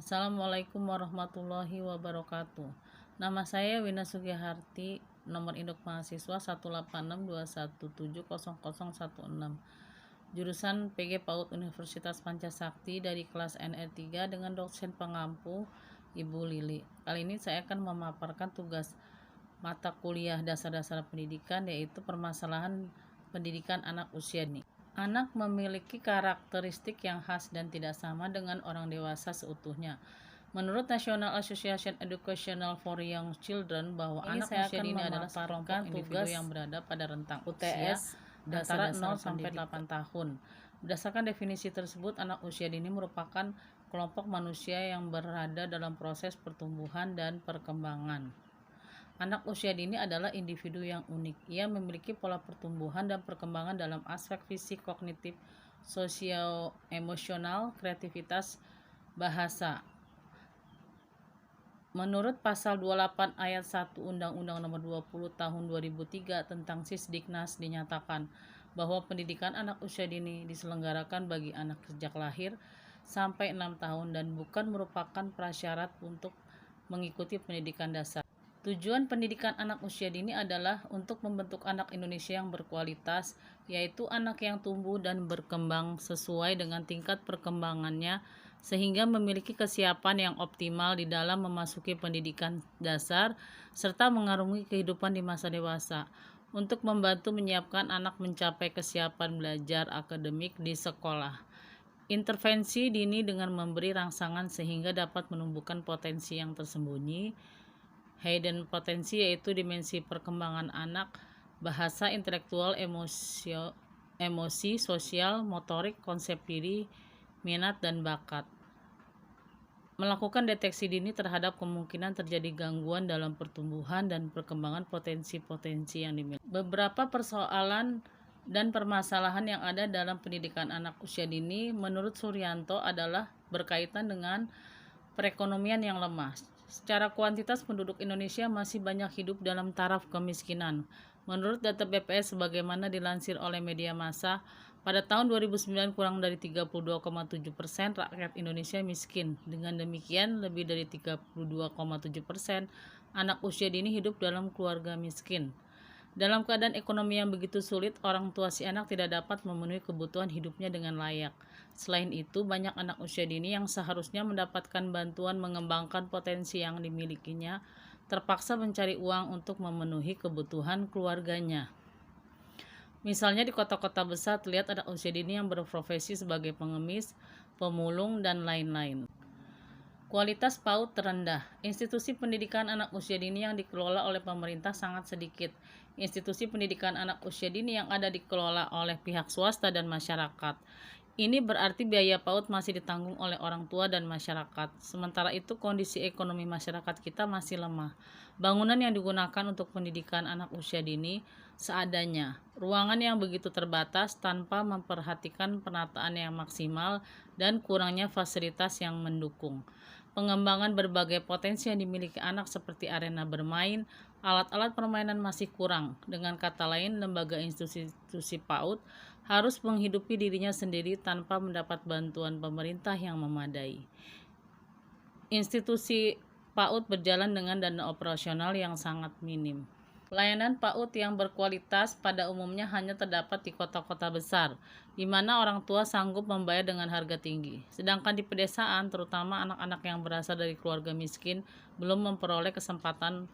Assalamualaikum warahmatullahi wabarakatuh. Nama saya Wina Sugiharti, nomor induk mahasiswa 18621170016. Jurusan PG PAUD Universitas Pancasakti dari kelas NR3 dengan dosen pengampu Ibu Lili. Kali ini saya akan memaparkan tugas mata kuliah dasar-dasar pendidikan, yaitu permasalahan pendidikan anak usia dini. Anak memiliki karakteristik yang khas dan tidak sama dengan orang dewasa seutuhnya. Menurut National Association Educational for Young Children, bahwa anak usia dini adalah sekelompok individu yang berada pada rentang usia antara 0 sampai 8 tahun. Berdasarkan definisi tersebut, anak usia dini merupakan kelompok manusia yang berada dalam proses pertumbuhan dan perkembangan. Anak usia dini adalah individu yang unik. Ia memiliki pola pertumbuhan dan perkembangan dalam aspek fisik, kognitif, sosial, emosional, kreativitas, bahasa. Menurut pasal 28 ayat 1 Undang-Undang Nomor 20 Tahun 2003 tentang Sisdiknas dinyatakan bahwa pendidikan anak usia dini diselenggarakan bagi anak sejak lahir sampai 6 tahun dan bukan merupakan prasyarat untuk mengikuti pendidikan dasar. Tujuan pendidikan anak usia dini adalah untuk membentuk anak Indonesia yang berkualitas, yaitu anak yang tumbuh dan berkembang sesuai dengan tingkat perkembangannya sehingga memiliki kesiapan yang optimal di dalam memasuki pendidikan dasar serta mengarungi kehidupan di masa dewasa. Untuk membantu menyiapkan anak mencapai kesiapan belajar akademik di sekolah. Intervensi dini dengan memberi rangsangan sehingga dapat menumbuhkan potensi yang tersembunyi. Hidden potensi yaitu dimensi perkembangan anak, bahasa, intelektual, emosi, sosial, motorik, konsep diri, minat, dan bakat. Melakukan deteksi dini terhadap kemungkinan terjadi gangguan dalam pertumbuhan dan perkembangan potensi-potensi yang dimiliki. Beberapa persoalan dan permasalahan yang ada dalam pendidikan anak usia dini menurut Suryanto adalah berkaitan dengan perekonomian yang lemah. Secara kuantitas penduduk Indonesia masih banyak hidup dalam taraf kemiskinan. Menurut data BPS sebagaimana dilansir oleh media massa, pada tahun 2009 kurang dari 32,7% rakyat Indonesia miskin. Dengan demikian, lebih dari 32,7% anak usia dini hidup dalam keluarga miskin. Dalam keadaan ekonomi yang begitu sulit, orang tua si anak tidak dapat memenuhi kebutuhan hidupnya dengan layak. Selain itu, banyak anak usia dini yang seharusnya mendapatkan bantuan mengembangkan potensi yang dimilikinya, terpaksa mencari uang untuk memenuhi kebutuhan keluarganya. Misalnya di kota-kota besar terlihat anak usia dini yang berprofesi sebagai pengemis, pemulung, dan lain-lain. Kualitas PAUD terendah. Institusi pendidikan anak usia dini yang dikelola oleh pemerintah sangat sedikit. Institusi pendidikan anak usia dini yang ada dikelola oleh pihak swasta dan masyarakat. Ini berarti biaya PAUD masih ditanggung oleh orang tua dan masyarakat. Sementara itu kondisi ekonomi masyarakat kita masih lemah. Bangunan yang digunakan untuk pendidikan anak usia dini seadanya. Ruangan yang begitu terbatas tanpa memperhatikan penataan yang maksimal dan kurangnya fasilitas yang mendukung. Pengembangan berbagai potensi yang dimiliki anak seperti arena bermain, alat-alat permainan masih kurang. Dengan kata lain, lembaga institusi PAUD harus menghidupi dirinya sendiri tanpa mendapat bantuan pemerintah yang memadai. Institusi PAUD berjalan dengan dana operasional yang sangat minim. Pelayanan PAUD yang berkualitas pada umumnya hanya terdapat di kota-kota besar, di mana orang tua sanggup membayar dengan harga tinggi. Sedangkan di pedesaan, terutama anak-anak yang berasal dari keluarga miskin, belum memperoleh kesempatan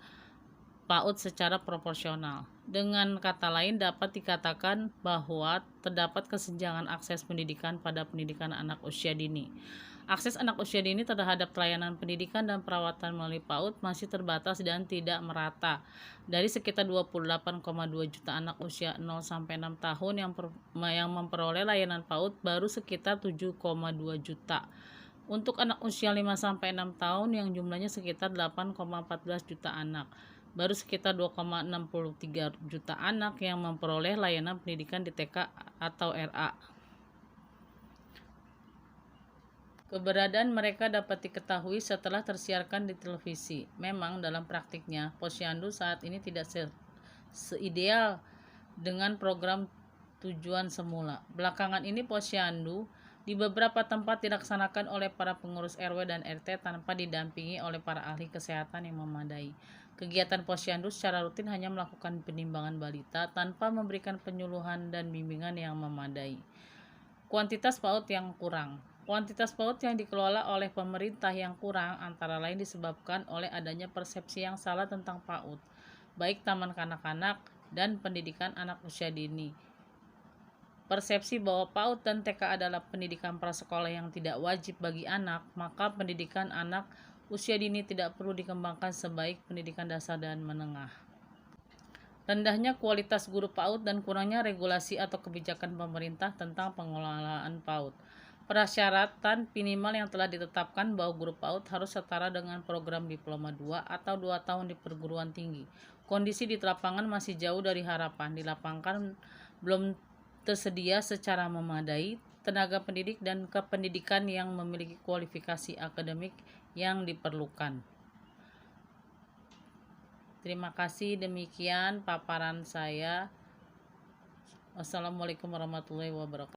PAUD secara proporsional. Dengan kata lain, dapat dikatakan bahwa terdapat kesenjangan akses pendidikan pada pendidikan anak usia dini. Akses anak usia dini terhadap pelayanan pendidikan dan perawatan melalui PAUD masih terbatas dan tidak merata. Dari sekitar 28,2 juta anak usia 0 sampai 6 tahun yang memperoleh layanan PAUD baru sekitar 7,2 juta. Untuk anak usia 5 sampai 6 tahun yang jumlahnya sekitar 8,14 juta anak. Baru sekitar 2,63 juta anak yang memperoleh layanan pendidikan di TK atau RA. Keberadaan mereka dapat diketahui setelah tersiarkan di televisi. Memang dalam praktiknya, Posyandu saat ini tidak seideal dengan program tujuan semula. Belakangan ini Posyandu Di beberapa tempat dilaksanakan oleh para pengurus RW dan RT tanpa didampingi oleh para ahli kesehatan yang memadai. Kegiatan posyandu secara rutin hanya melakukan penimbangan balita tanpa memberikan penyuluhan dan bimbingan yang memadai. Kuantitas PAUD yang kurang. Kuantitas PAUD yang dikelola oleh pemerintah yang kurang antara lain disebabkan oleh adanya persepsi yang salah tentang PAUD, baik taman kanak-kanak dan pendidikan anak usia dini. Persepsi bahwa PAUD dan TK adalah pendidikan prasekolah yang tidak wajib bagi anak, maka pendidikan anak usia dini tidak perlu dikembangkan sebaik pendidikan dasar dan menengah. Rendahnya kualitas guru PAUD dan kurangnya regulasi atau kebijakan pemerintah tentang pengelolaan PAUD. Persyaratan minimal yang telah ditetapkan bahwa guru PAUD harus setara dengan program diploma 2 atau 2 tahun di perguruan tinggi. Kondisi di lapangan masih jauh dari harapan. Di lapangan belum tersedia secara memadai tenaga pendidik dan kependidikan yang memiliki kualifikasi akademik yang diperlukan. Terima kasih, demikian paparan saya. Wassalamualaikum warahmatullahi wabarakatuh.